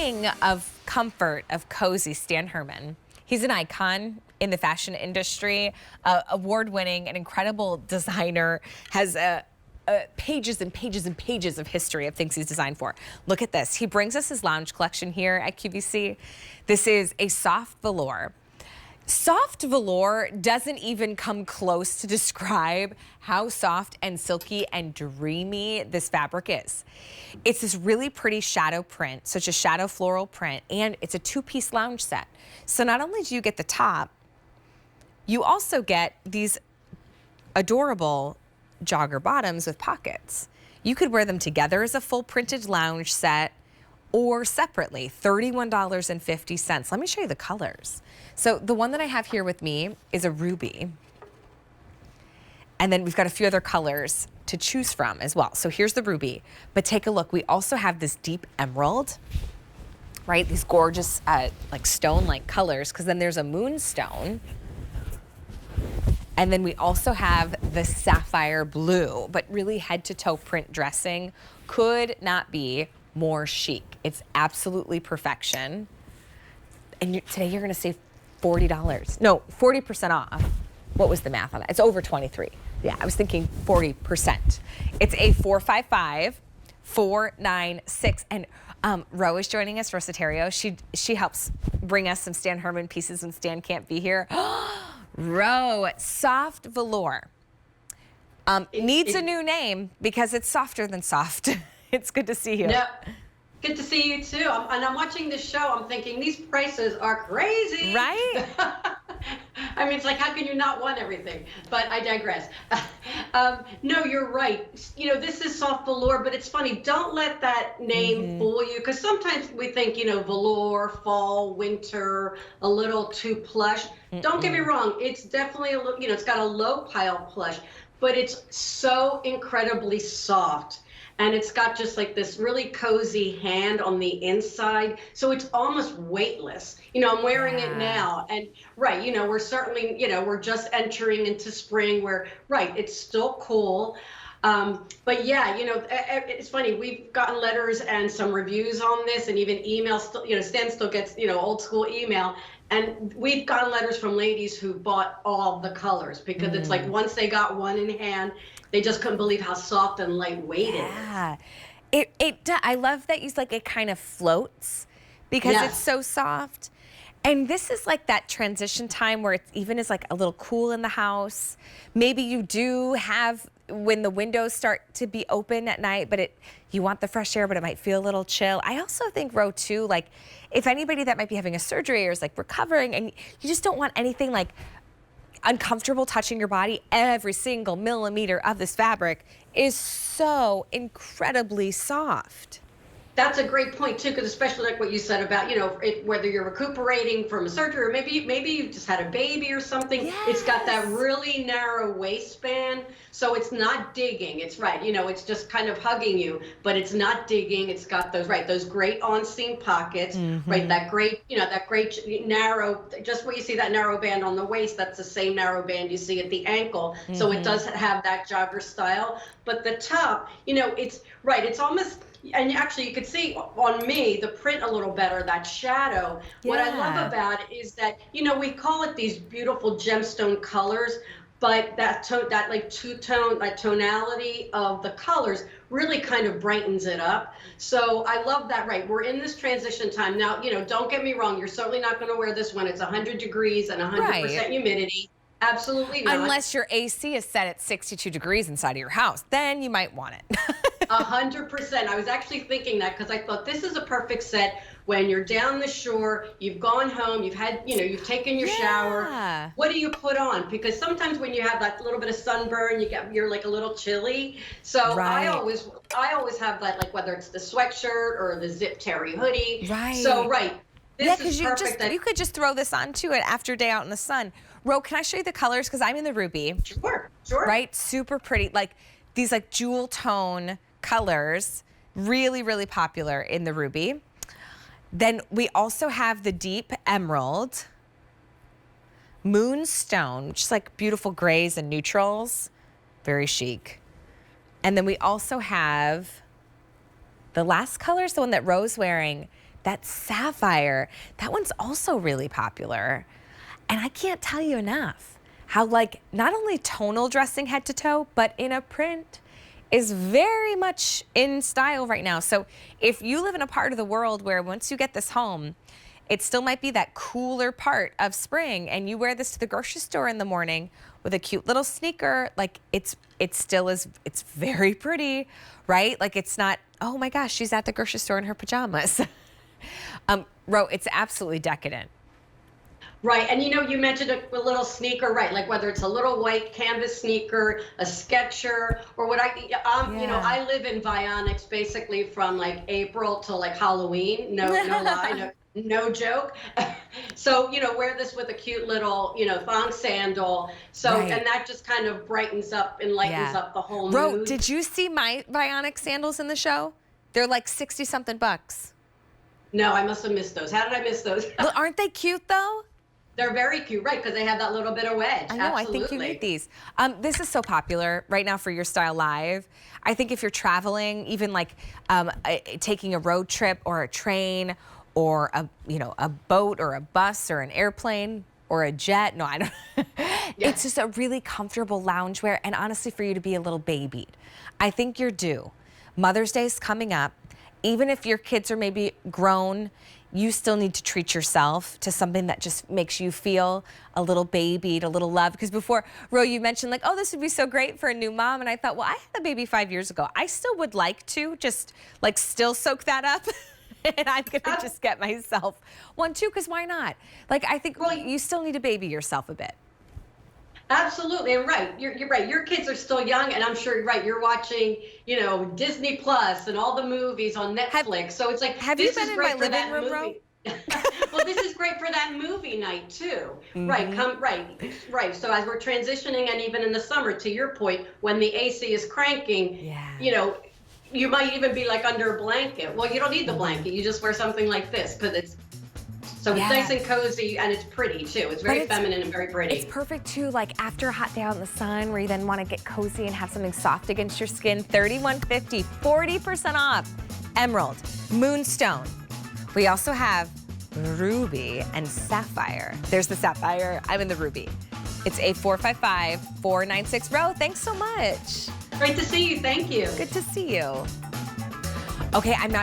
king of comfort, of cozy, Stan Herman. He's an icon in the fashion industry, award-winning, an incredible designer, has pages and pages and pages of history of things he's designed for. Look at this. He brings us his lounge collection here at QVC. This is a soft velour. Soft velour doesn't even come close to describe how soft and silky and dreamy this fabric is. It's this really pretty shadow print, such a shadow floral print, and it's a two-piece lounge set. So not only do you get the top, you also get these adorable jogger bottoms with pockets. You could wear them together as a full printed lounge set or separately, $31.50. Let me show you the colors. So the one that I have here with me is a ruby. And then we've got a few other colors to choose from as well. So here's the ruby, but take a look. We also have this deep emerald, right? These gorgeous like stone-like colors, because then there's a moonstone. And then we also have the sapphire blue, but really head-to-toe print dressing. Could not be more chic. It's absolutely perfection. And today you're gonna save $40. No, 40% off. What was the math on that? It's over 23. Yeah, I was thinking 40%. It's a 455-496. And Ro is joining us, Rositario. She helps bring us some Stan Herman pieces when Stan can't be here. Ro, soft velour. Needs a new name because it's softer than soft. It's good to see you. Yeah, good to see you too. I'm watching this show. I'm thinking these prices are crazy. Right? I mean, it's like, how can you not want everything? But I digress. No, you're right. You know, this is soft velour, but it's funny. Don't let that name fool you, because sometimes we think, you know, velour, fall, winter, a little too plush. Don't get me wrong. It's definitely a little, you know, it's got a low pile plush, but it's so incredibly soft. And it's got just like this really cozy hand on the inside. So it's almost weightless. You know, I'm wearing it now. And right, you know, we're certainly, you know, we're just entering into spring where, right, it's still cool. But yeah, you know, it's funny. We've gotten letters and some reviews on this and even emails. You know, Stan still gets, you know, old school email. And we've gotten letters from ladies who bought all the colors because it's like once they got one in hand, they just couldn't believe how soft and lightweight it is. Yeah, I love that you like it kind of floats because it's so soft. And this is like that transition time where it even is like a little cool in the house. Maybe you do have when the windows start to be open at night, but you want the fresh air, but it might feel a little chill. I also think, Ro, too, like if anybody that might be having a surgery or is like recovering and you just don't want anything like uncomfortable touching your body, every single millimeter of this fabric is so incredibly soft. That's a great point too, because especially like what you said about, you know, whether you're recuperating from a surgery or maybe you just had a baby or something. Yes. It's got that really narrow waistband, so it's not digging. It's right, you know, it's just kind of hugging you, but it's not digging. It's got those great on-seam pockets, right? That great, you know, that great narrow, just where you see that narrow band on the waist, that's the same narrow band you see at the ankle. So it does have that jogger style, but the top, you know, it's right. It's almost. And actually, you could see on me the print a little better, that shadow. Yeah. What I love about it is that, you know, we call it these beautiful gemstone colors, but that like two-tone, that tonality of the colors really kind of brightens it up. So I love that, right? We're in this transition time. Now, you know, don't get me wrong. You're certainly not going to wear this when it's 100 degrees and 100% humidity. Absolutely not. Unless your AC is set at 62 degrees inside of your house, then you might want it. 100%. I was actually thinking that because I thought this is a perfect set when you're down the shore, you've gone home, you've had, you know, you've taken your shower. What do you put on? Because sometimes when you have that little bit of sunburn, you're like a little chilly. So I always have that, like whether it's the sweatshirt or the zip terry hoodie. Right. So this is perfect. You could just throw this onto it after a day out in the sun. Ro, can I show you the colors? Because I'm in the ruby. Sure. Right? Super pretty. Like these like jewel tone colors. Really, really popular in the ruby. Then we also have the deep emerald, moonstone, which is like beautiful grays and neutrals. Very chic. And then we also have the last color is the one that Ro's wearing. that sapphire, that one's also really popular. And I can't tell you enough how like not only tonal dressing head to toe, but in a print is very much in style right now. So if you live in a part of the world where once you get this home, it still might be that cooler part of spring and you wear this to the grocery store in the morning with a cute little sneaker, like it still is, it's very pretty, right? Like it's not, oh my gosh, she's at the grocery store in her pajamas. Ro, it's absolutely decadent. Right, and you mentioned a little sneaker, right? Like whether it's a little white canvas sneaker, a Sketcher, or what I live in Vionics basically from like April to like Halloween. No lie, no joke. So wear this with a cute little thong sandal. So Right. and that just kind of brightens up and lightens up the whole Ro, mood. did you see my Vionic sandals in the show? They're like 60 something bucks. No, I must have missed those. How did I miss those? Well, aren't they cute though? They're very cute, right? Because they have that little bit of wedge. I know, Absolutely. I think you need these. This is so popular right now for Your Style Live. I think if you're traveling, even like taking a road trip or a train or a boat or a bus or an airplane or a jet. No, I don't. Yeah. It's just a really comfortable loungewear and honestly for you to be a little babied. I think you're due. Mother's Day is coming up. Even if your kids are maybe grown, you still need to treat yourself to something that just makes you feel a little babied, a little loved. Because before, Ro, you mentioned like, oh, this would be so great for a new mom. And I thought, well, I had a baby 5 years ago. I still would like to just like still soak that up. And I'm gonna just get myself one too, because why not? Like, I think you still need to baby yourself a bit. Absolutely, and right, you're right. Your kids are still young, and I'm sure you're watching, Disney Plus and all the movies on Netflix. So it's like, have you been in my living room, Ro? Well, this is great for that movie night too. Mm-hmm. Right. So as we're transitioning, and even in the summer, to your point, when the AC is cranking, you might even be like under a blanket. Well, you don't need the blanket. You just wear something like this because it's nice and cozy, and it's pretty too. It's very feminine and very pretty. It's perfect too, like after a hot day out in the sun where you then want to get cozy and have something soft against your skin. $31.50, 40% off. Emerald, Moonstone. We also have Ruby and Sapphire. There's the Sapphire. I'm in the Ruby. It's A455-496. Ro, thanks so much. Great to see you. Thank you. Good to see you. Okay, I'm not